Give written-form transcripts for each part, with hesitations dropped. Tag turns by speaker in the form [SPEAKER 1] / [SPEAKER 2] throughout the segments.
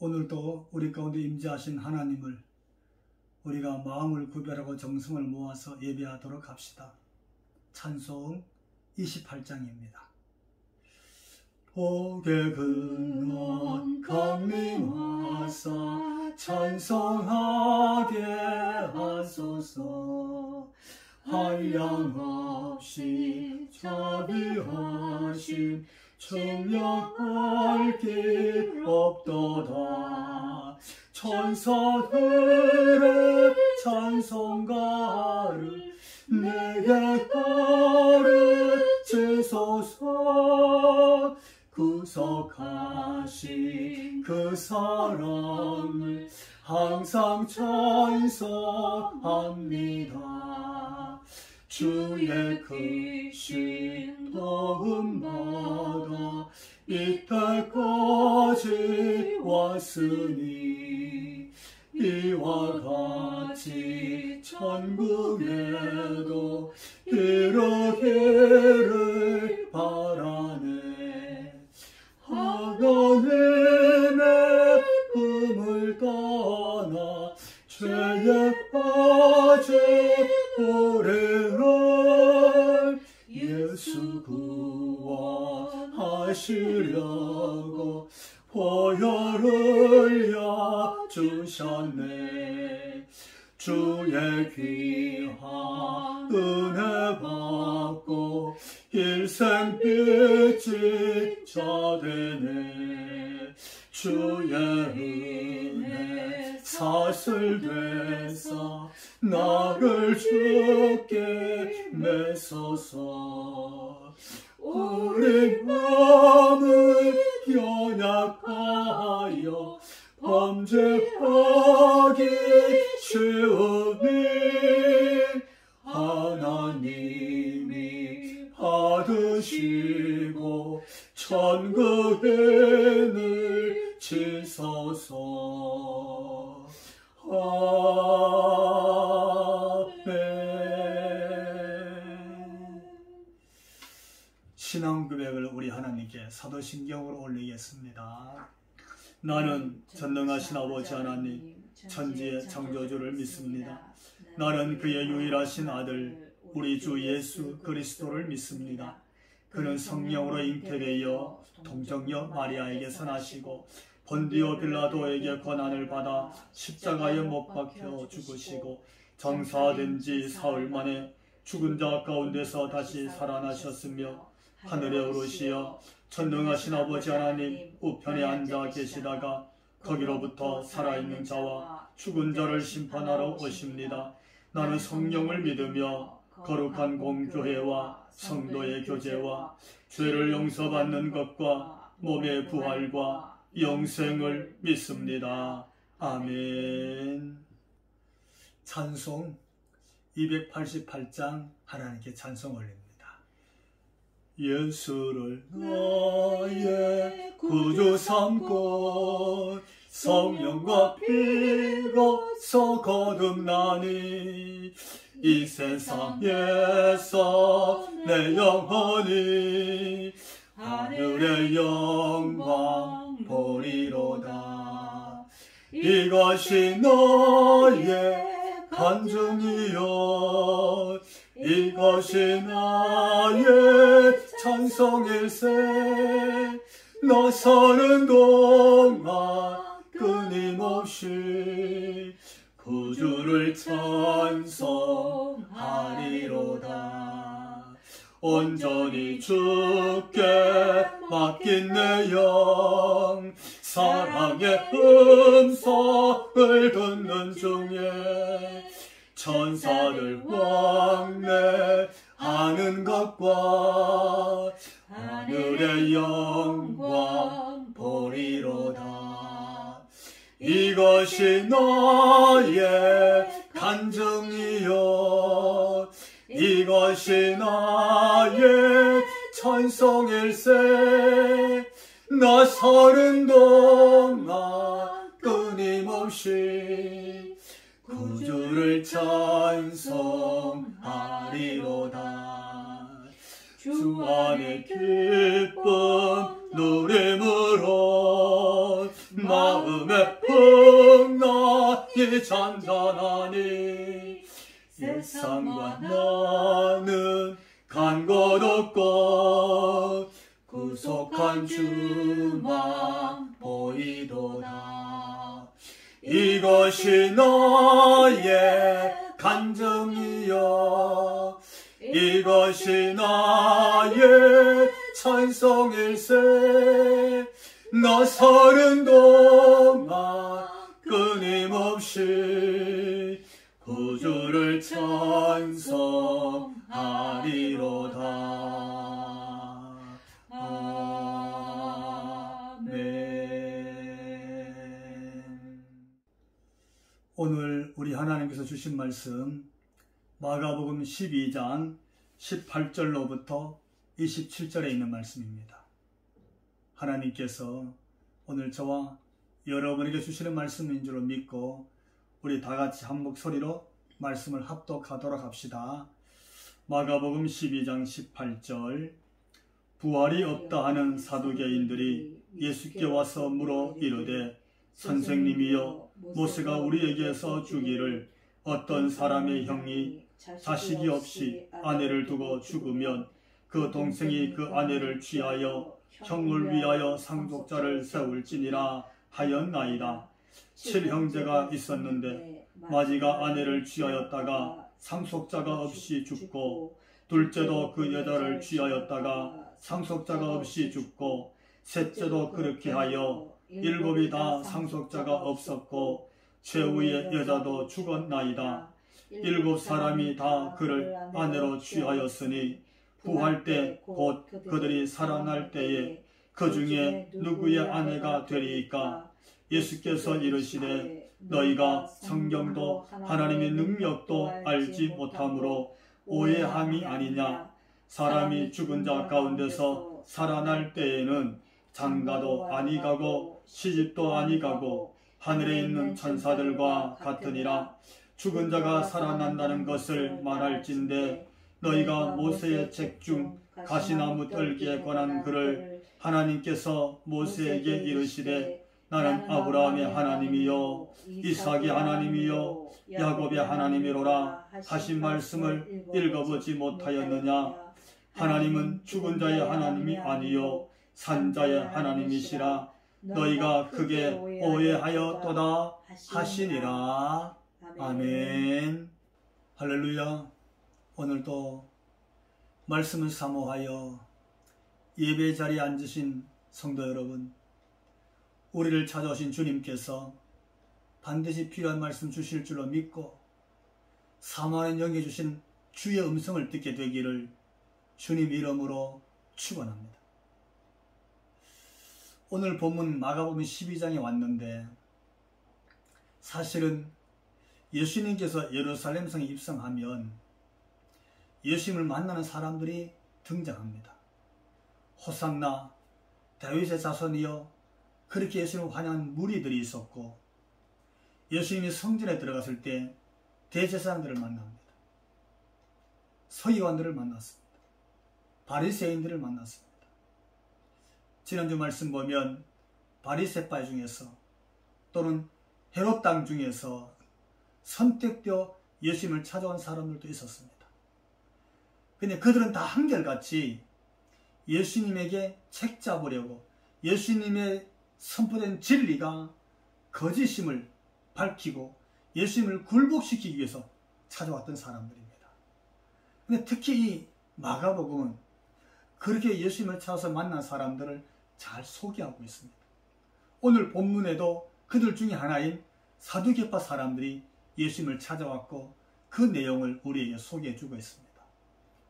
[SPEAKER 1] 오늘도 우리 가운데 임재하신 하나님을 우리가 마음을 구별하고 정성을 모아서 예배하도록 합시다. 찬송 28장입니다. 복의 근원 강림하사 찬송하게 하소서. 한량 없이 자비하신 측량할 길 없도다. 천사들의 찬송가를 내게 가르치소서. 구속하신 그 사랑을 항상 찬송합니다. 주의 크신 도움받아 이때까지 왔으니 이와 같이 천국에도 이르기를 바라네. 하나님의 품을 떠나 죄에 빠진 우리를 예수 구원하시려고 보혈을 주셨네. 주의 귀한 은혜 받고 일생 빚진 자 되네. 주의 은혜 사슬되사 나를 주께 메소서. 우리 마음을 연약하여 범죄하기 쉬우니 하나님이 받으시고 천국인을 치소서. 아멘. 신앙고백을 우리 하나님께 사도신경으로 올리겠습니다. 나는 전능하신 아버지 하나님 천지의 창조주를 믿습니다. 나는 그의 유일하신 아들 우리 주 예수 그리스도를 믿습니다. 그는 성령으로 잉태되어 동정녀 마리아에게서 나시고 본디오 빌라도에게 고난을 받아 십자가에 못 박혀 죽으시고 장사된 지 사흘 만에 죽은 자 가운데서 다시 살아나셨으며 하늘에 오르시어 전능하신 아버지 하나님 우편에 앉아 계시다가 거기로부터 살아있는 자와 죽은 자를 심판하러 오십니다. 나는 성령을 믿으며 거룩한 공교회와 성도의 교제와 죄를 용서받는 것과 몸의 부활과 영생을 믿습니다. 아멘. 찬송 288장 하나님께 찬송 올립니다. 예수를 나의 구주 삼고 성령과 피로써 거듭나니 이 세상에서 내 영혼이 하늘의 영광 보리로다. 이것이 너의 간증이요 이것이 나의 찬송일세. 나 사는 동안 끊임없이 구주를 찬송하리로다. 온전히 주께 맡긴 내 영 사랑의 음성을 듣는 중에 천사들 왕래하는 것과 하늘의 영광 보리로다. 이것이 너의 간증이요 이것이 나의 찬송일세. 나 사는 동안 끊임없이 구주를 찬송하리로다. 주 안에 기쁨 누림으로 마음의 마음이 잔잔하니 세상과 나는 간 것 없고 구속한 주만 보이도다. 이것이 나의 간증이여 이것이 나의 찬송일세. 나 사는 동안 끊임없이 구주를 찬송하리로다. 아멘.
[SPEAKER 2] 오늘 우리 하나님께서 주신 말씀 마가복음 12장 18절로부터 27절에 있는 말씀입니다. 하나님께서 오늘 저와 여러분에게 주시는 말씀인 줄 믿고 우리 다같이 한 목소리로 말씀을 합독하도록 합시다. 마가복음 12장 18절. 부활이 없다 하는 사두개인들이 예수께 와서 물어 이르되 선생님이여 모세가 우리에게서 주기를 어떤 사람의 형이 자식이 없이 아내를 두고 죽으면 그 동생이 그 아내를 취하여 형을 위하여 상속자를 세울지니라 하였나이다. 7형제가 있었는데 마지가 아내를 취하였다가 상속자가 없이 죽고 둘째도 그 여자를 취하였다가 상속자가 없이 죽고 셋째도 그렇게 하여 일곱이 다 상속자가 없었고 최후의 여자도 죽었나이다. 7사람이 다 그를 아내로 취하였으니 부활 때 곧 그들이 살아날 때에 그 중에 누구의 아내가 되리이까? 예수께서 이르시되 너희가 성경도 하나님의 능력도 알지 못함으로 오해함이 아니냐. 사람이 죽은 자 가운데서 살아날 때에는 장가도 아니 가고 시집도 아니 가고 하늘에 있는 천사들과 같으니라. 죽은 자가 살아난다는 것을 말할진대 너희가 모세의 책 중 가시나무 떨기에 관한 글을 하나님께서 모세에게 이르시되 나는 아브라함의 하나님이요 이삭의 하나님이요 야곱의 하나님이로라 하신 말씀을 읽어보지 못하였느냐. 하나님은 죽은 자의 하나님이 아니요 산자의 하나님이시라. 너희가 크게 오해하였도다 하시니라. 아멘. 할렐루야. 오늘도 말씀을 사모하여 예배 자리에 앉으신 성도 여러분, 우리를 찾아오신 주님께서 반드시 필요한 말씀 주실 줄로 믿고 사모하는 영에 주신 주의 음성을 듣게 되기를 주님 이름으로 축원합니다. 오늘 본문 마가복음 12장에 왔는데 사실은 예수님께서 예루살렘 성에 입성하면 예수님을 만나는 사람들이 등장합니다. 호산나 다윗의 자손이여 그렇게 예수님을 환영하는 무리들이 있었고 예수님이 성전에 들어갔을 때 대제사장들을 만납니다. 서기관들을 만났습니다. 바리새인들을 만났습니다. 지난주 말씀 보면 바리새파 중에서 또는 헤롯 땅 중에서 선택되어 예수님을 찾아온 사람들도 있었습니다. 근데 그들은 다 한결같이 예수님에게 책 잡으려고 예수님의 선포된 진리가 거짓임을 밝히고 예수님을 굴복시키기 위해서 찾아왔던 사람들입니다. 근데 특히 이 마가복음은 그렇게 예수님을 찾아서 만난 사람들을 잘 소개하고 있습니다. 오늘 본문에도 그들 중에 하나인 사두개파 사람들이 예수님을 찾아왔고 그 내용을 우리에게 소개해 주고 있습니다.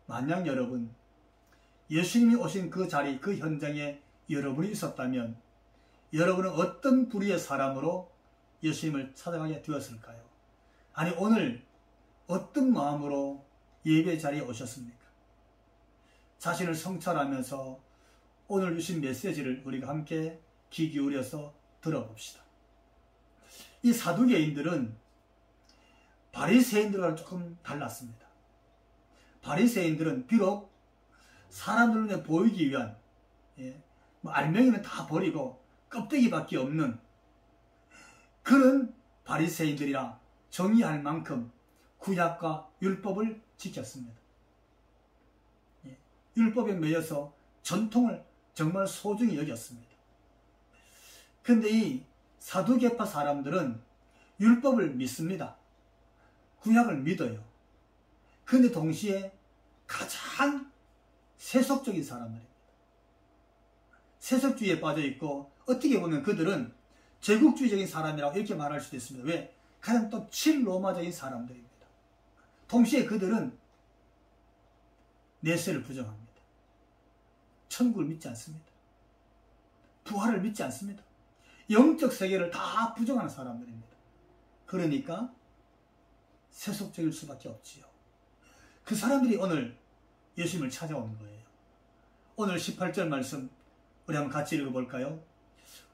[SPEAKER 2] 만약 여러분 예수님이 오신 그 자리 그 현장에 여러분이 있었다면 여러분은 어떤 부류의 사람으로 예수님을 찾아가게 되었을까요? 아니 오늘 어떤 마음으로 예배 자리에 오셨습니까? 자신을 성찰하면서 오늘 주신 메시지를 우리가 함께 귀 기울여서 들어봅시다. 이 사두개인들은 바리새인들과는 조금 달랐습니다. 바리새인들은 비록 사람들 눈에 보이기 위한 알맹이는 다 버리고 껍데기밖에 없는 그런 바리새인들이라 정의할 만큼 구약과 율법을 지켰습니다. 율법에 매여서 전통을 정말 소중히 여겼습니다. 근데 이 사두개파 사람들은 율법을 믿습니다. 구약을 믿어요. 근데 동시에 가장 세속적인 사람들입니다. 세속주의에 빠져 있고, 어떻게 보면 그들은 제국주의적인 사람이라고 이렇게 말할 수도 있습니다. 왜? 가장 또 친로마적인 사람들입니다. 동시에 그들은 내세를 부정합니다. 천국을 믿지 않습니다. 부활을 믿지 않습니다. 영적 세계를 다 부정하는 사람들입니다. 그러니까 세속적일 수밖에 없지요. 그 사람들이 오늘 예수님을 찾아오는 거예요. 오늘 18절 말씀 우리 한번 같이 읽어볼까요?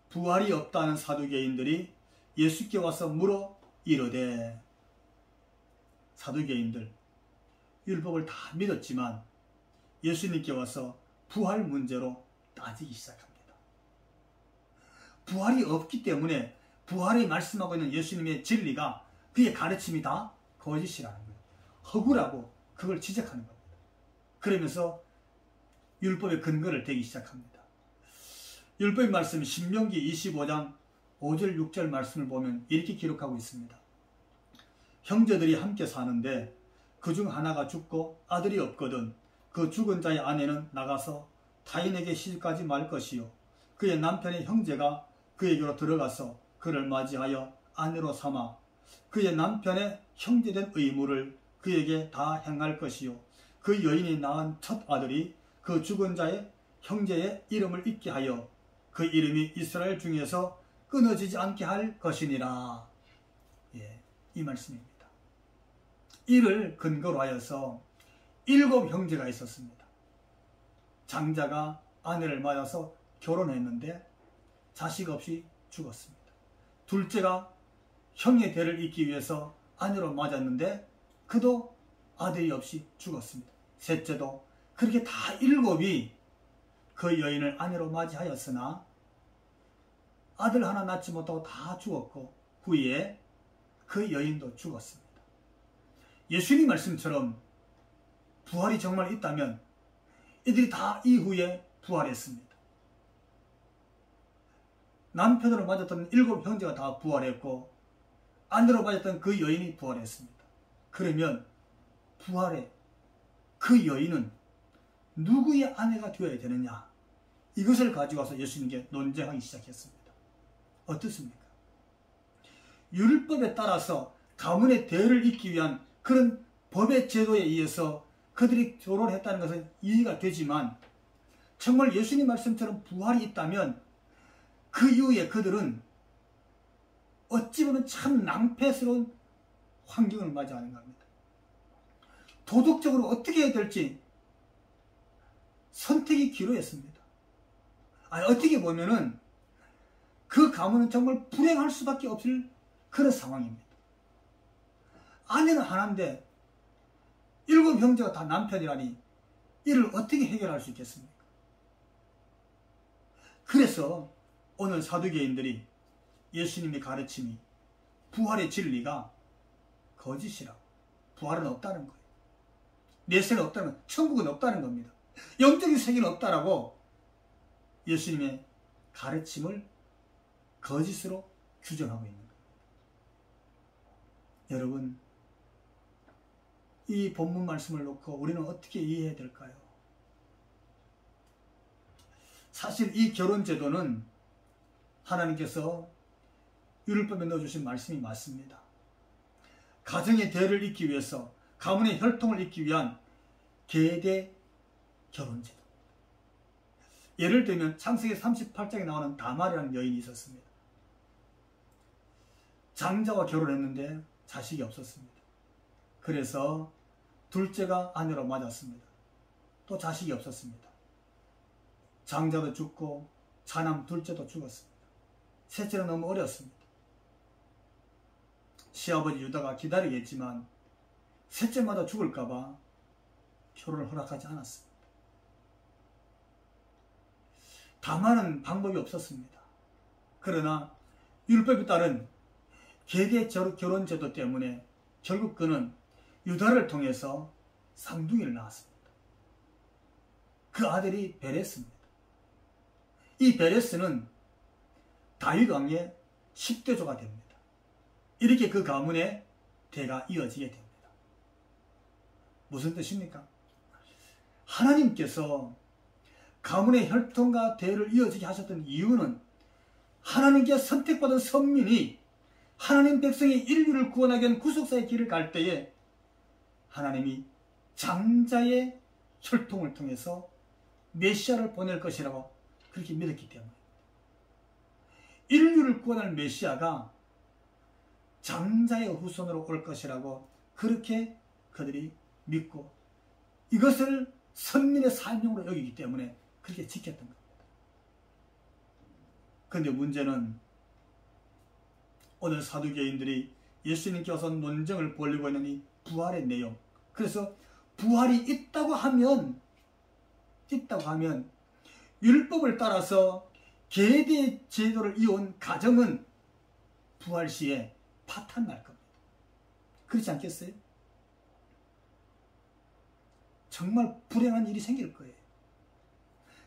[SPEAKER 2] 부활이 없다는 사두개인들이 예수께 와서 물어 이르되, 사두개인들 율법을 다 믿었지만 예수님께 와서 부활 문제로 따지기 시작합니다. 부활이 없기 때문에 부활이 말씀하고 있는 예수님의 진리가, 그의 가르침이 다 거짓이라는 거예요. 허구라고 그걸 지적하는 겁니다. 그러면서 율법의 근거를 대기 시작합니다. 율법의 말씀 신명기 25장 5절 6절 말씀을 보면 이렇게 기록하고 있습니다. 형제들이 함께 사는데 그중 하나가 죽고 아들이 없거든 그 죽은 자의 아내는 나가서 타인에게 시집가지 말 것이요 그의 남편의 형제가 그에게로 들어가서 그를 맞이하여 아내로 삼아 그의 남편의 형제된 의무를 그에게 다 행할 것이요 그 여인이 낳은 첫 아들이 그 죽은 자의 형제의 이름을 잊게 하여 그 이름이 이스라엘 중에서 끊어지지 않게 할 것이니라. 이 말씀입니다. 이를 근거로 하여서 7 형제가 있었습니다. 장자가 아내를 맞아서 결혼했는데 자식 없이 죽었습니다. 둘째가 형의 대를 잇기 위해서 아내로 맞았는데 그도 아들이 없이 죽었습니다. 셋째도 그렇게 다 7이 그 여인을 아내로 맞이하였으나 아들 하나 낳지 못하고 다 죽었고 후에 그 여인도 죽었습니다. 예수님 말씀처럼 부활이 정말 있다면 이들이 다 이후에 부활했습니다. 남편으로 맞았던 7 형제가 다 부활했고 아내로 맞았던 그 여인이 부활했습니다. 그러면 부활의 그 여인은 누구의 아내가 되어야 되느냐, 이것을 가지고 와서 예수님께 논쟁하기 시작했습니다. 어떻습니까? 율법에 따라서 가문의 대를 잇기 위한 그런 법의 제도에 의해서 그들이 결혼했다는 것은 이해가 되지만 정말 예수님 말씀처럼 부활이 있다면 그 이후에 그들은 어찌 보면 참 낭패스러운 환경을 맞이하는 겁니다. 도덕적으로 어떻게 해야 될지 선택이 기로했습니다. 어떻게 보면은 그 가문은 정말 불행할 수밖에 없을 그런 상황입니다. 아내는 하나인데 7 형제가 다 남편이라니 이를 어떻게 해결할 수 있겠습니까? 그래서 오늘 사두개인들이 예수님의 가르침이 부활의 진리가 거짓이라고, 부활은 없다는 거예요. 내세는 없다는 거예요. 천국은 없다는 겁니다. 영적인 세계는 없다라고 예수님의 가르침을 거짓으로 규정하고 있는 겁니다. 여러분, 이 본문 말씀을 놓고 우리는 어떻게 이해해야 될까요? 사실 이 결혼제도는 하나님께서 율법에 넣어주신 말씀이 맞습니다. 가정의 대를 잇기 위해서, 가문의 혈통을 잇기 위한 계대 결혼제도. 예를 들면 창세기 38장에 나오는 다말이라는 여인이 있었습니다. 장자와 결혼했는데 자식이 없었습니다. 그래서 둘째가 아내로 맞았습니다. 또 자식이 없었습니다. 장자도 죽고 차남 둘째도 죽었습니다. 셋째는 너무 어렸습니다. 시아버지 유다가 기다리겠지만 셋째마다 죽을까봐 결혼을 허락하지 않았습니다. 다만은 방법이 없었습니다. 그러나 율법에 따른 계대 결혼 제도 때문에 결국 그는 유다를 통해서 쌍둥이를 낳았습니다. 그 아들이 베레스입니다. 이 베레스는 다윗 왕의 10대조가 됩니다. 이렇게 그 가문의 대가 이어지게 됩니다. 무슨 뜻입니까? 하나님께서 가문의 혈통과 대를 이어지게 하셨던 이유는 하나님께 선택받은 선민이 하나님 백성이 인류를 구원하기 위한 구속사의 길을 갈 때에 하나님이 장자의 혈통을 통해서 메시아를 보낼 것이라고 그렇게 믿었기 때문에 인류를 구원할 메시아가 장자의 후손으로 올 것이라고 그렇게 그들이 믿고 이것을 선민의 사명으로 여기기 때문에 그렇게 지켰던 겁니다. 그런데 문제는 오늘 사두개인들이 예수님께 와서 논쟁을 벌이고 있는 이 부활의 내용. 그래서 부활이 있다고 하면 율법을 따라서 계대 제도를 이어온 가정은 부활 시에 파탄날 겁니다. 그렇지 않겠어요? 정말 불행한 일이 생길 거예요.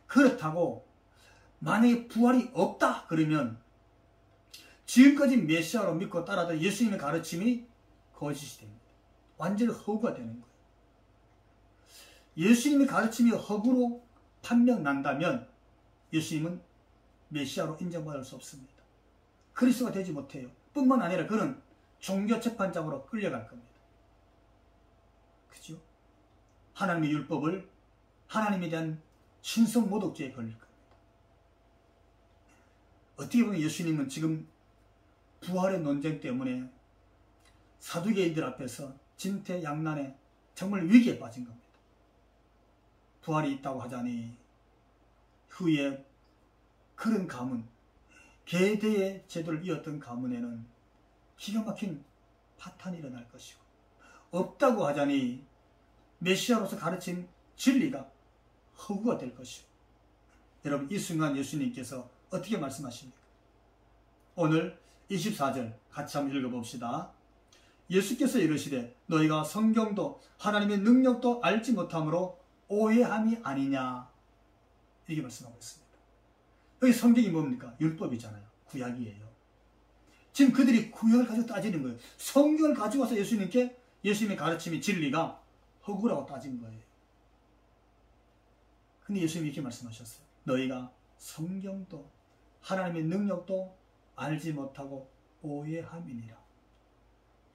[SPEAKER 2] 그렇다고 만약에 부활이 없다 그러면 지금까지 메시아로 믿고 따라던 예수님의 가르침이 거짓이 됩니다. 완전히 허구가 되는 거예요. 예수님의 가르침이 허구로 판명난다면 예수님은 메시아로 인정받을 수 없습니다. 그리스도가 되지 못해요. 뿐만 아니라 그는 종교재판장으로 끌려갈 겁니다. 그죠? 하나님의 율법을 하나님에 대한 신성 모독죄에 걸릴 겁니다. 어떻게 보면 예수님은 지금 부활의 논쟁 때문에 사두개인들 앞에서 진퇴양난에 정말 위기에 빠진 겁니다. 부활이 있다고 하자니 후에 그런 가문, 계대의 제도를 이었던 가문에는 기가 막힌 파탄이 일어날 것이고 없다고 하자니 메시아로서 가르친 진리가 허구가 될 것이고 여러분 이 순간 예수님께서 어떻게 말씀하십니까? 오늘 24절 같이 한번 읽어봅시다. 예수께서 이르시되 너희가 성경도 하나님의 능력도 알지 못함으로 오해함이 아니냐 이렇게 말씀하고 있습니다. 여기 성경이 뭡니까? 율법이잖아요. 구약이에요. 지금 그들이 구약을 가지고 따지는 거예요. 성경을 가지고 와서 예수님께 예수님의 가르침이 진리가 허구라고 따진 거예요. 근데 예수님이 이렇게 말씀하셨어요. 너희가 성경도 하나님의 능력도 알지 못하고 오해함이니라.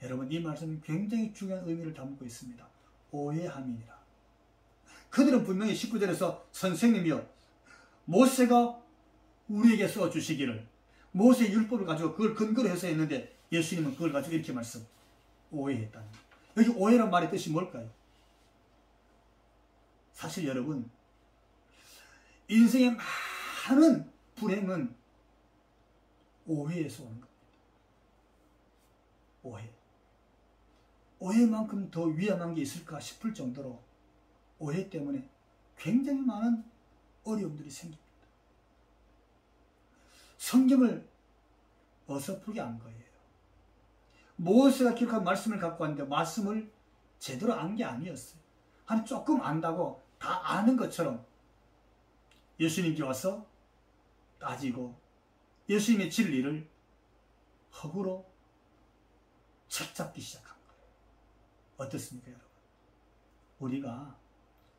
[SPEAKER 2] 여러분 이 말씀은 굉장히 중요한 의미를 담고 있습니다. 오해함이니라. 그들은 분명히 19절에서 선생님이여 모세가 우리에게 써주시기를 모세의 율법을 가지고 그걸 근거로 해서 했는데 예수님은 그걸 가지고 이렇게 말씀 오해했다는 거예요. 여기 오해란 말의 뜻이 뭘까요? 사실 여러분 인생의 많은 불행은 오해에서 오는 겁니다. 오해. 오해만큼 더 위험한 게 있을까 싶을 정도로 오해 때문에 굉장히 많은 어려움들이 생깁니다. 성경을 어설프게 안 거예요. 모세가 기록한 말씀을 갖고 왔는데 말씀을 제대로 안 게 아니었어요. 한 조금 안다고 다 아는 것처럼 예수님께 와서 따지고 예수님의 진리를 허구로 책잡기 시작한 거예요. 어떻습니까 여러분? 우리가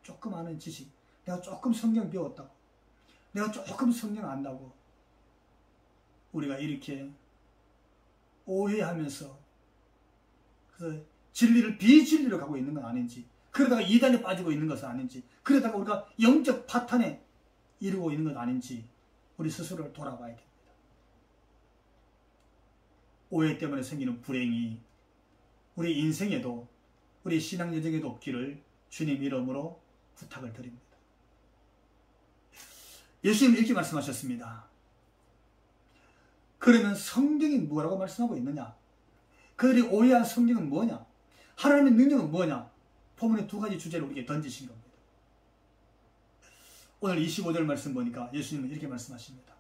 [SPEAKER 2] 조금 아는 지식, 내가 조금 성경 배웠다고, 내가 조금 성경 안다고 우리가 이렇게 오해하면서 그래서 진리를 비진리로 가고 있는 건 아닌지, 그러다가 이단에 빠지고 있는 것은 아닌지, 그러다가 우리가 영적 파탄에 이르고 있는 것 아닌지 우리 스스로를 돌아봐야 됩니다. 오해 때문에 생기는 불행이 우리 인생에도 우리 신앙 여정에도 없기를 주님 이름으로 부탁을 드립니다. 예수님은 이렇게 말씀하셨습니다. 그러면 성경이 뭐라고 말씀하고 있느냐? 그들이 오해한 성경은 뭐냐? 하나님의 능력은 뭐냐? 본문의 두 가지 주제를 우리에게 던지신 겁니다. 오늘 25절 말씀 보니까 예수님은 이렇게 말씀하십니다.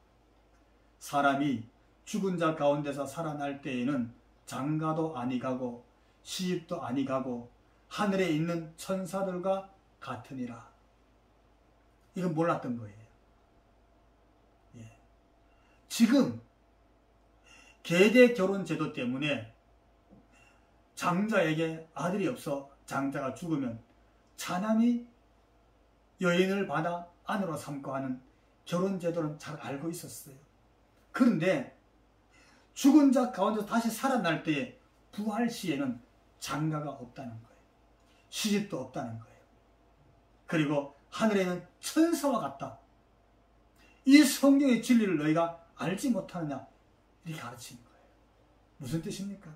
[SPEAKER 2] 사람이 죽은 자 가운데서 살아날 때에는 장가도 아니 가고 시집도 아니 가고 하늘에 있는 천사들과 같으니라. 이건 몰랐던 거예요. 예. 지금 계대 결혼 제도 때문에 장자에게 아들이 없어 장자가 죽으면 차남이 여인을 받아 아내로 삼고 하는 결혼 제도는 잘 알고 있었어요. 그런데 죽은 자 가운데서 다시 살아날 때에 부활 시에는 장가가 없다는 거예요. 시집도 없다는 거예요. 그리고 하늘에는 천사와 같다. 이 성경의 진리를 너희가 알지 못하느냐, 이렇게 가르치는 거예요. 무슨 뜻입니까?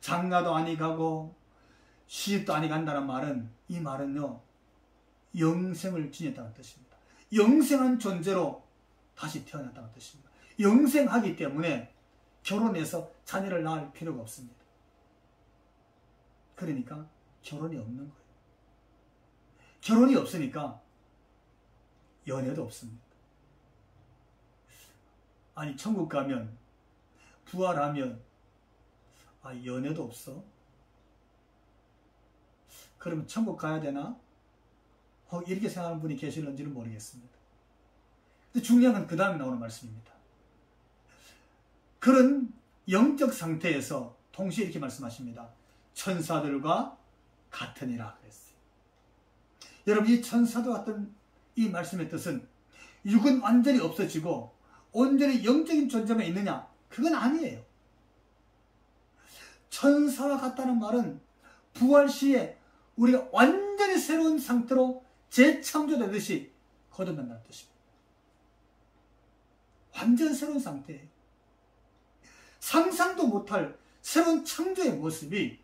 [SPEAKER 2] 장가도 아니 가고 시집도 아니 간다는 말은, 이 말은요, 영생을 지녔다는 뜻입니다. 영생한 존재로 다시 태어났다는 뜻입니다. 영생하기 때문에 결혼해서 자녀를 낳을 필요가 없습니다. 그러니까 결혼이 없는 거예요. 결혼이 없으니까 연애도 없습니다. 아니, 천국 가면, 부활하면, 연애도 없어? 그러면 천국 가야 되나? 이렇게 생각하는 분이 계실는지는 모르겠습니다. 근데 중요한 건 그 다음에 나오는 말씀입니다. 그런 영적 상태에서 동시에 이렇게 말씀하십니다. 천사들과 같으니라 그랬어요. 여러분, 이 천사도 같은 이 말씀의 뜻은 육은 완전히 없어지고 온전히 영적인 존재만 있느냐? 그건 아니에요. 천사와 같다는 말은 부활 시에 우리가 완전히 새로운 상태로 재창조되듯이 거듭난다는 뜻입니다. 완전 새로운 상태예요. 상상도 못할 새로운 창조의 모습이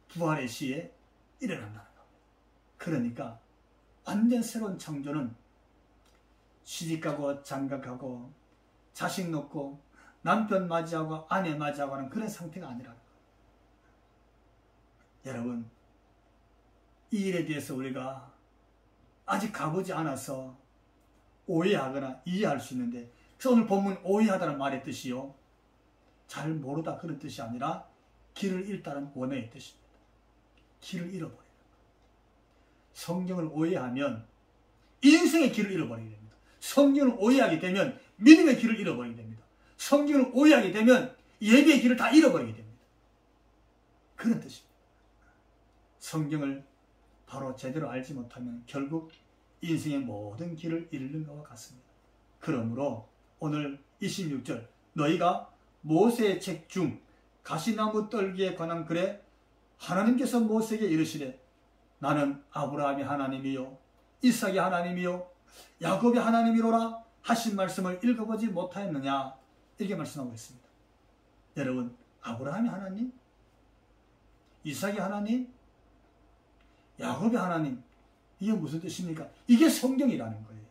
[SPEAKER 2] 부활의 시에 일어난다는 겁니다. 그러니까 완전 새로운 창조는 시집가고 장가가고 자식 놓고 남편 맞이하고 아내 맞이하고 하는 그런 상태가 아니라는 거예요. 여러분, 이 일에 대해서 우리가 아직 가보지 않아서 오해하거나 이해할 수 있는데, 그래서 오늘 본문 오해하다는 말의 뜻이요, 잘 모르다 그런 뜻이 아니라 길을 잃다는 원어의 뜻입니다. 길을 잃어버리는 거예요. 성경을 오해하면 인생의 길을 잃어버리게 됩니다. 성경을 오해하게 되면 믿음의 길을 잃어버리게 됩니다. 성경을 오해하게 되면 예배의 길을 다 잃어버리게 됩니다. 그런 뜻입니다. 성경을 바로 제대로 알지 못하면 결국 인생의 모든 길을 잃는 것과 같습니다. 그러므로 오늘 26절, 너희가 모세의 책 중 가시나무 떨기에 관한 글에 하나님께서 모세에게 이르시되 나는 아브라함의 하나님이요 이삭의 하나님이요 야곱의 하나님이로라 하신 말씀을 읽어보지 못하였느냐, 이렇게 말씀하고 있습니다. 여러분, 아브라함의 하나님, 이삭의 하나님, 야곱의 하나님, 이게 무슨 뜻입니까? 이게 성경이라는 거예요.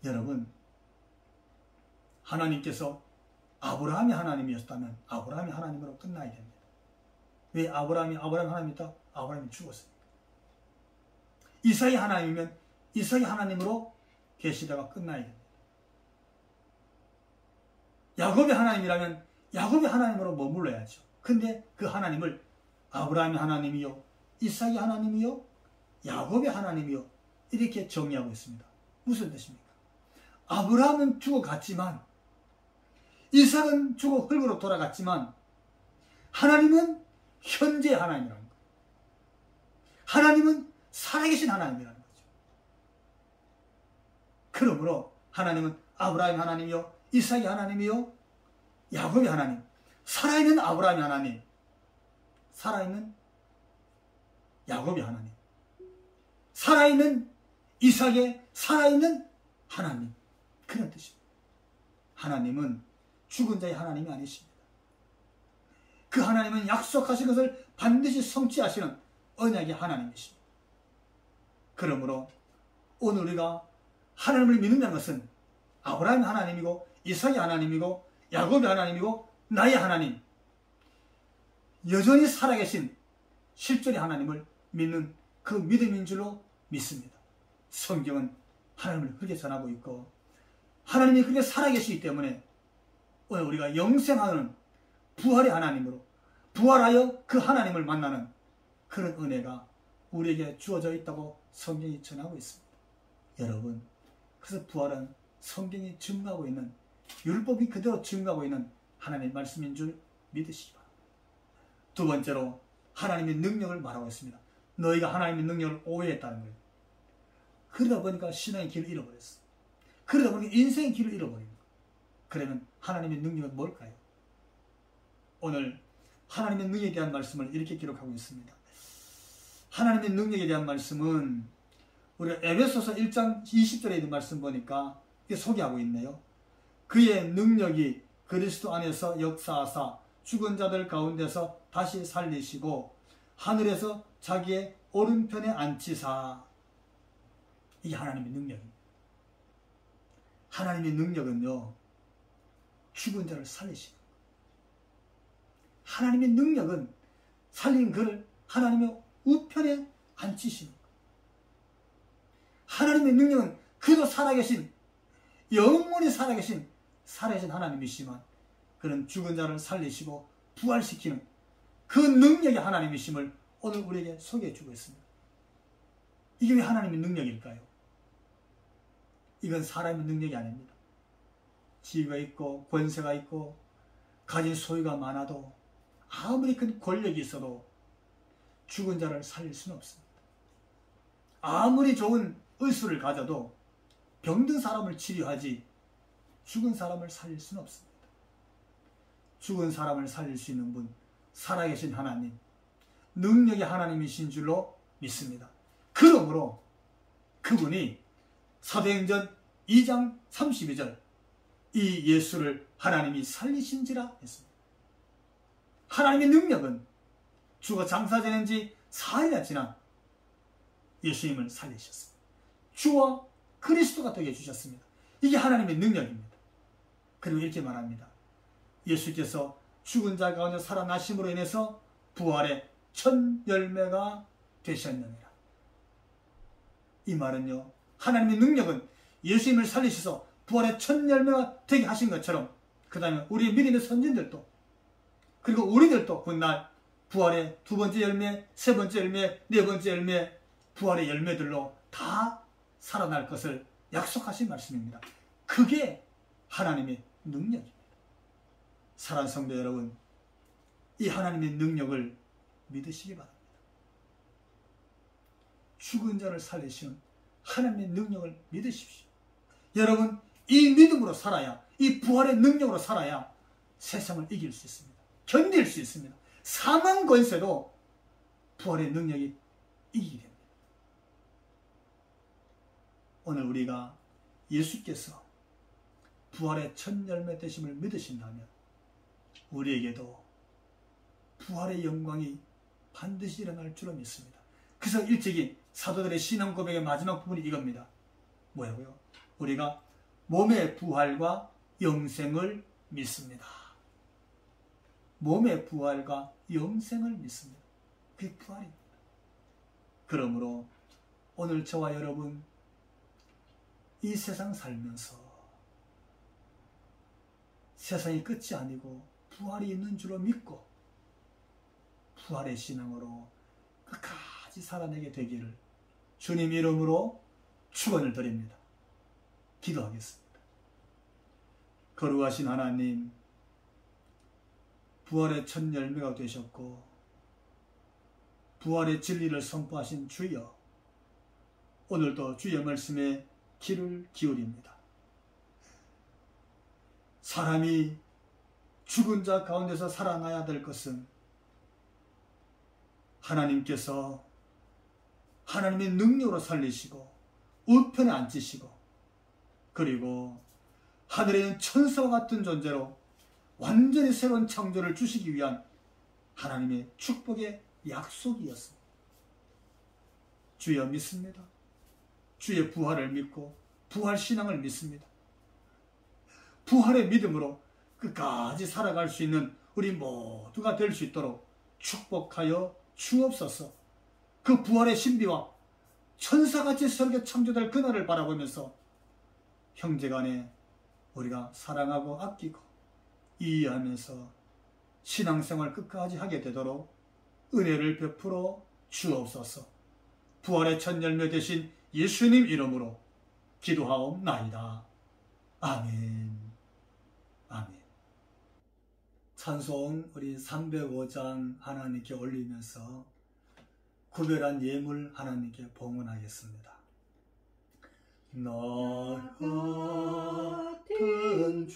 [SPEAKER 2] 여러분, 하나님께서 아브라함이 하나님이었다면 아브라함이 하나님으로 끝나야 됩니다. 왜 아브라함이 하나님이다? 아브라함이 죽었습니다. 이삭이 하나님이면 이삭이 하나님으로 계시다가 끝나야 됩니다. 야곱이 하나님이라면 야곱이 하나님으로 머물러야죠. 근데 그 하나님을 아브라함이 하나님이요 이삭이 하나님이요 야곱의 하나님이요 이렇게 정의하고 있습니다. 무슨 뜻입니까? 아브라함은 죽어갔지만, 이삭은 죽어 흙으로 돌아갔지만, 하나님은 현재 하나님이라는 거예요. 하나님은 살아계신 하나님이라는 거죠. 그러므로 하나님은 아브라함의 하나님이요 이삭의 하나님이요 야곱의 하나님, 살아있는 아브라함의 하나님, 살아있는 야곱의 하나님, 살아있는 이삭의 살아있는 하나님, 그런 뜻입니다. 하나님은 죽은 자의 하나님이 아니십니다. 그 하나님은 약속하신 것을 반드시 성취하시는 언약의 하나님이십니다. 그러므로 오늘 우리가 하나님을 믿는다는 것은 아브라함의 하나님이고 이삭의 하나님이고 야곱의 하나님이고 나의 하나님, 여전히 살아계신 실존의 하나님을 믿는 그 믿음인 줄로 믿습니다. 성경은 하나님을 그렇게 전하고 있고 하나님이 그렇게 살아계시기 때문에 오늘 우리가 영생하는 부활의 하나님으로 부활하여 그 하나님을 만나는 그런 은혜가 우리에게 주어져 있다고 성경이 전하고 있습니다. 여러분, 그래서 부활은 성경이 증거하고 있는, 율법이 그대로 증거하고 있는 하나님의 말씀인 줄 믿으시기 바랍니다. 두 번째로 하나님의 능력을 말하고 있습니다. 너희가 하나님의 능력을 오해했다는 거예요. 그러다 보니까 신앙의 길을 잃어버렸어. 그러다 보니까 인생의 길을 잃어버린 거예요. 그러면 하나님의 능력은 뭘까요? 오늘 하나님의 능력에 대한 말씀을 이렇게 기록하고 있습니다. 하나님의 능력에 대한 말씀은 우리가 에베소서 1장 20절에 있는 말씀 보니까 이게 소개하고 있네요. 그의 능력이 그리스도 안에서 역사하사 죽은 자들 가운데서 다시 살리시고 하늘에서 자기의 오른편에 앉히사. 이게 하나님의 능력입니다. 하나님의 능력은요, 죽은 자를 살리시는 거예요. 하나님의 능력은 살린 그를 하나님의 우편에 앉히시는 거예요. 하나님의 능력은 그도 살아계신, 영원히 살아계신 하나님이시지만 그는 죽은 자를 살리시고 부활시키는 그 능력이 하나님이심을 오늘 우리에게 소개해 주고 있습니다. 이게 왜 하나님의 능력일까요? 이건 사람의 능력이 아닙니다. 지위가 있고 권세가 있고 가진 소유가 많아도 아무리 큰 권력이 있어도 죽은 자를 살릴 수는 없습니다. 아무리 좋은 의술을 가져도 병든 사람을 치료하지 죽은 사람을 살릴 수는 없습니다. 죽은 사람을 살릴 수 있는 분, 살아계신 하나님, 능력의 하나님이신 줄로 믿습니다. 그러므로 그분이 사도행전 2장 32절 이 예수를 하나님이 살리신지라 했습니다. 하나님의 능력은 주가 장사 지낸 지 4일이나 지난 예수님을 살리셨습니다. 주와 그리스도가 되게 해주셨습니다. 이게 하나님의 능력입니다. 그리고 이렇게 말합니다. 예수께서 죽은 자 가운데 살아나심으로 인해서 부활의 첫 열매가 되셨느니라. 이 말은요, 하나님의 능력은 예수님을 살리셔서 부활의 첫 열매가 되게 하신 것처럼 그 다음에 우리 믿음의 선진들도 그리고 우리들도 그날 부활의 두 번째 열매, 세 번째 열매, 네 번째 열매, 부활의 열매들로 다 살아날 것을 약속하신 말씀입니다. 그게 하나님의 능력입니다. 사랑하는 성도 여러분, 이 하나님의 능력을 믿으시기 바랍니다. 죽은 자를 살리시는 하나님의 능력을 믿으십시오. 여러분, 이 믿음으로 살아야, 이 부활의 능력으로 살아야 세상을 이길 수 있습니다. 견딜 수 있습니다. 사망 권세도 부활의 능력이 이기게 됩니다. 오늘 우리가 예수께서 부활의 첫 열매 되심을 믿으신다면 우리에게도 부활의 영광이 반드시 일어날 줄로 믿습니다. 그래서 일찍이 사도들의 신앙 고백의 마지막 부분이 이겁니다. 뭐라고요? 우리가 몸의 부활과 영생을 믿습니다. 몸의 부활과 영생을 믿습니다. 그게 부활입니다. 그러므로 오늘 저와 여러분 이 세상 살면서 세상이 끝이 아니고 부활이 있는 줄로 믿고 부활의 신앙으로 끝까지 살아내게 되기를 주님 이름으로 축원을 드립니다. 기도하겠습니다. 거룩하신 하나님, 부활의 첫 열매가 되셨고 부활의 진리를 선포하신 주여, 오늘도 주의 말씀에 귀를 기울입니다. 사람이 죽은 자 가운데서 살아나야 될 것은 하나님께서 하나님의 능력으로 살리시고 우편에 앉히시고 그리고 하늘에 있는 천사와 같은 존재로 완전히 새로운 창조를 주시기 위한 하나님의 축복의 약속이었습니다. 주여 믿습니다. 주의 부활을 믿고 부활신앙을 믿습니다. 부활의 믿음으로 끝까지 살아갈 수 있는 우리 모두가 될 수 있도록 축복하여 주옵소서. 그 부활의 신비와 천사같이 새롭게 창조될 그날을 바라보면서 형제간에 우리가 사랑하고 아끼고 이해하면서 신앙생활 끝까지 하게 되도록 은혜를 베풀어 주옵소서. 부활의 첫 열매 되신 예수님 이름으로 기도하옵나이다. 아멘. 아멘. 찬송 우리 305장 하나님께 올리면서 구별한 예물 하나님께 봉헌하겠습니다. 나 같은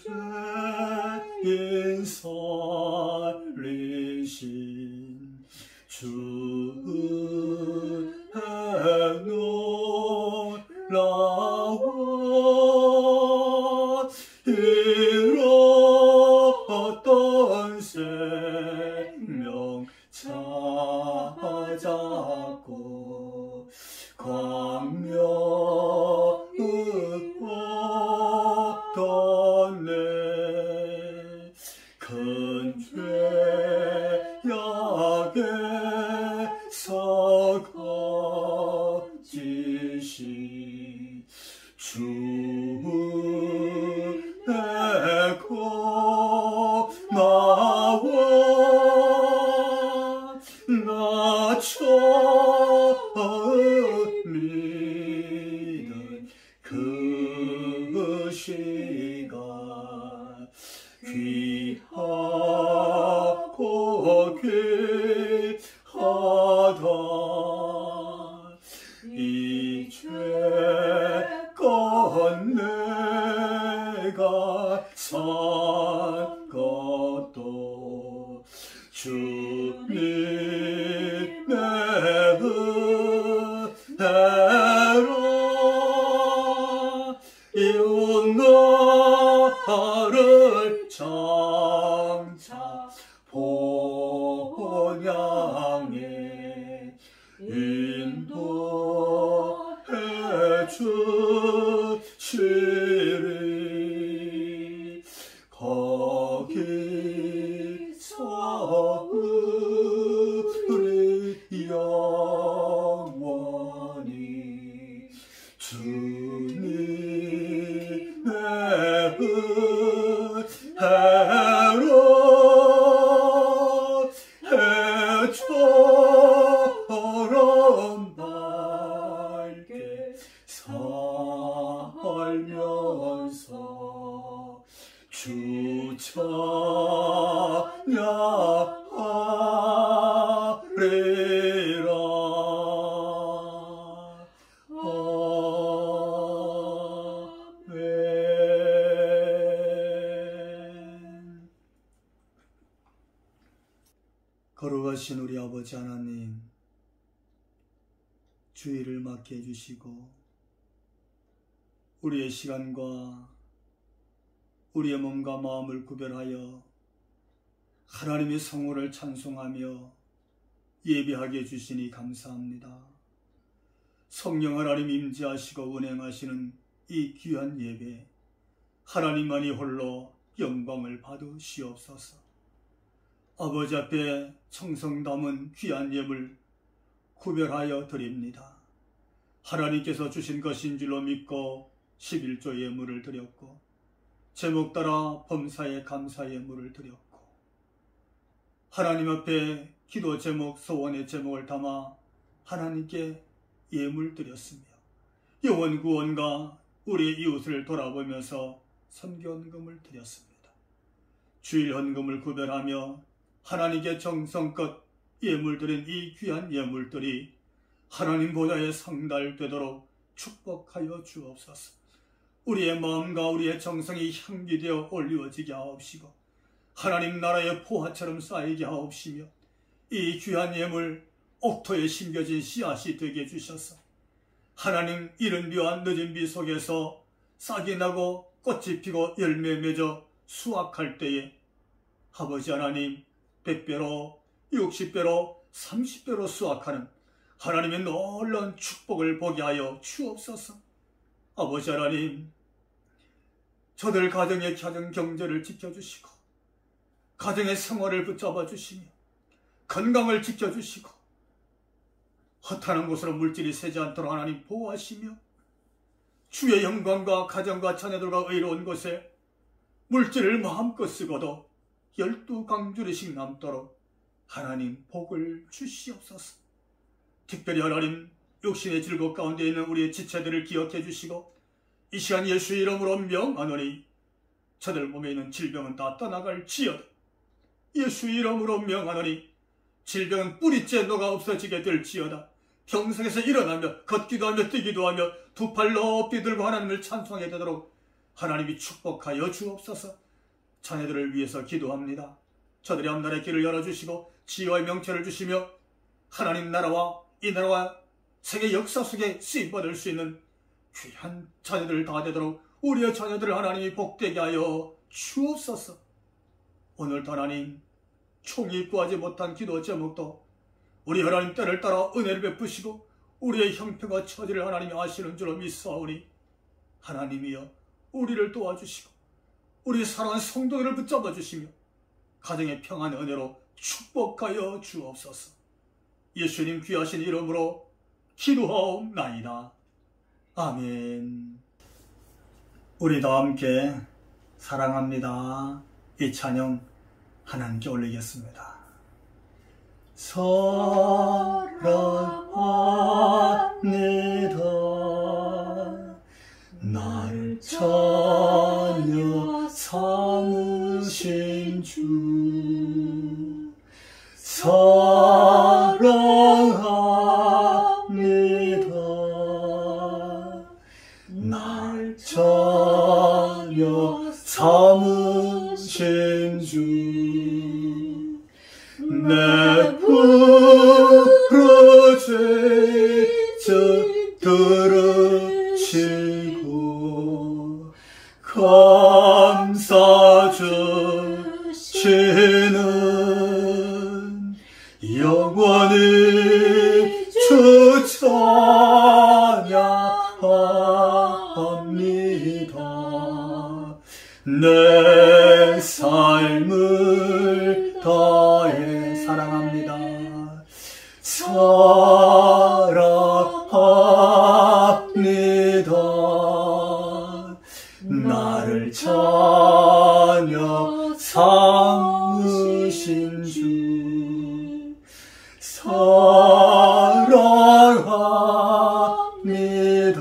[SPEAKER 2] 죄인 살리신 주의 놀라워 잃었던 생명 찾았고 광명을 얻었네. 큰 죄악에서 거짓이 주의 나와 나 처음 믿은 그 시간 귀하고 귀하다. 이제껏 내가 산 것도 주님의 은혜라. 이웃 나를 장차 본향에 인도해 주시리. 거기서 우리 영원히 주님의 은혜로 해처럼 밝게 살면서 주 찬양하리라. 아멘. 거룩하신 우리 아버지 하나님, 주의를 맡게 해주시고 우리의 시간과 우리의 몸과 마음을 구별하여 하나님의 성호를 찬송하며 예배하게 해주시니 감사합니다. 성령 하나님 임재하시고 운행하시는 이 귀한 예배, 하나님만이 홀로 영광을 받으시옵소서. 아버지 앞에 청성 담은 귀한 예물 구별하여 드립니다. 하나님께서 주신 것인 줄로 믿고 11조 예물을 드렸고 제목 따라 범사에 감사 예물을 드렸고 하나님 앞에 기도 제목, 소원의 제목을 담아 하나님께 예물 드렸으며 영혼 구원과 우리의 이웃을 돌아보면서 선교 헌금을 드렸습니다. 주일 헌금을 구별하며 하나님께 정성껏 예물 드린 이 귀한 예물들이 하나님 보좌에 상달되도록 축복하여 주옵소서. 우리의 마음과 우리의 정성이 향기되어 올리워지게 하옵시고 하나님 나라의 포화처럼 쌓이게 하옵시며 이 귀한 예물 옥토에 심겨진 씨앗이 되게 해주셔서 하나님 이른 비와 늦은 비 속에서 싹이 나고 꽃이 피고 열매 맺어 수확할 때에 아버지 하나님 100배로 60배로 30배로 수확하는 하나님의 놀라운 축복을 보게 하여 주옵소서. 아버지 하나님, 저들 가정의 가정 경제를 지켜주시고 가정의 생활을 붙잡아 주시며 건강을 지켜주시고 허탄한 곳으로 물질이 새지 않도록 하나님 보호하시며 주의 영광과 가정과 자녀들과 의로운 곳에 물질을 마음껏 쓰고도 12강주리씩 남도록 하나님 복을 주시옵소서. 특별히 하나님 육신의 질곡 가운데 있는 우리의 지체들을 기억해 주시고 이 시간 예수 이름으로 명하노니 저들 몸에 있는 질병은 다 떠나갈지어다. 예수 이름으로 명하노니 질병은 뿌리째 녹아 없어지게 될지어다. 평생에서 일어나며 걷기도 하며 뛰기도 하며 두 팔 높이 들고 하나님을 찬송하게 되도록 하나님이 축복하여 주옵소서. 자녀들을 위해서 기도합니다. 저들의 앞날의 길을 열어주시고 지혜와의 명철을 주시며 하나님 나라와 이 나라와 세계 역사 속에 쓰임받을 수 있는 귀한 자녀들 다 되도록 우리의 자녀들을 하나님이 복되게 하여 주옵소서. 오늘도 하나님 총이 구하지 못한 기도 제목도 우리 하나님 때를 따라 은혜를 베푸시고 우리의 형편과 처지를 하나님이 아시는 줄로 믿사오니 하나님이여 우리를 도와주시고 우리 사랑하는 성도들을 붙잡아 주시며 가정의 평안의 은혜로 축복하여 주옵소서. 예수님 귀하신 이름으로 기도하옵나이다. 아멘. 우리 다 함께 사랑합니다 이 찬양 하나님께 올리겠습니다. 사랑합니다 나를 자녀 삼으신 주 사랑합니다 날 자녀 삼으신 주 내 부르짖음 들으시고 감사 주시는 영원히 주 찬양합니다. 내 삶을 다해 사랑합니다. 사랑합니다. 나를 자녀 삼으신 주 사랑합니다.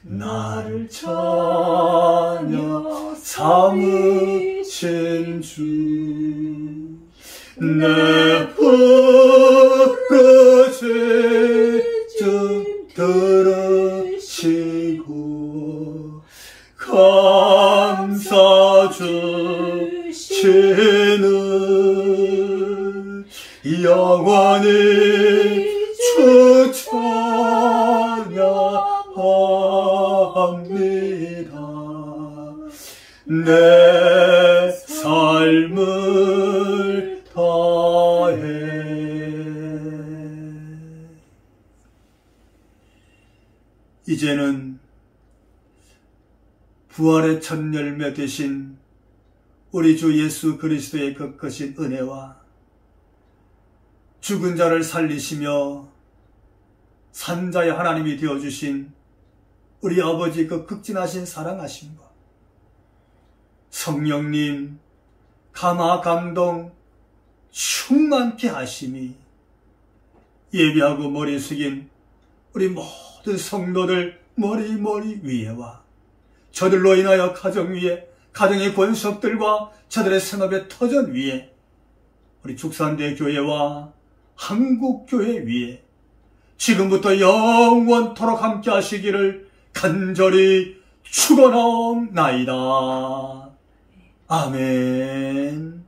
[SPEAKER 2] 나를 자녀 삼으신 주 내 부르짖음 들으시고 감사 주시는 영원히 주 찬양합니다. 내 삶을 다해 이제는 부활의 첫 열매 되신 우리 주 예수 그리스도의 그 크신 은혜와 죽은 자를 살리시며 산자의 하나님이 되어주신 우리 아버지 그 극진하신 사랑하심과 성령님 감화 감동 충만케 하심이 예배하고 머리 숙인 우리 모든 성도들 머리 위에와 저들로 인하여 가정 위에 가정의 권속들과 저들의 생업의 터전 위에 우리 축산대 교회와 한국교회 위에 지금부터 영원토록 함께 하시기를 간절히 축원하옵나이다. 아멘.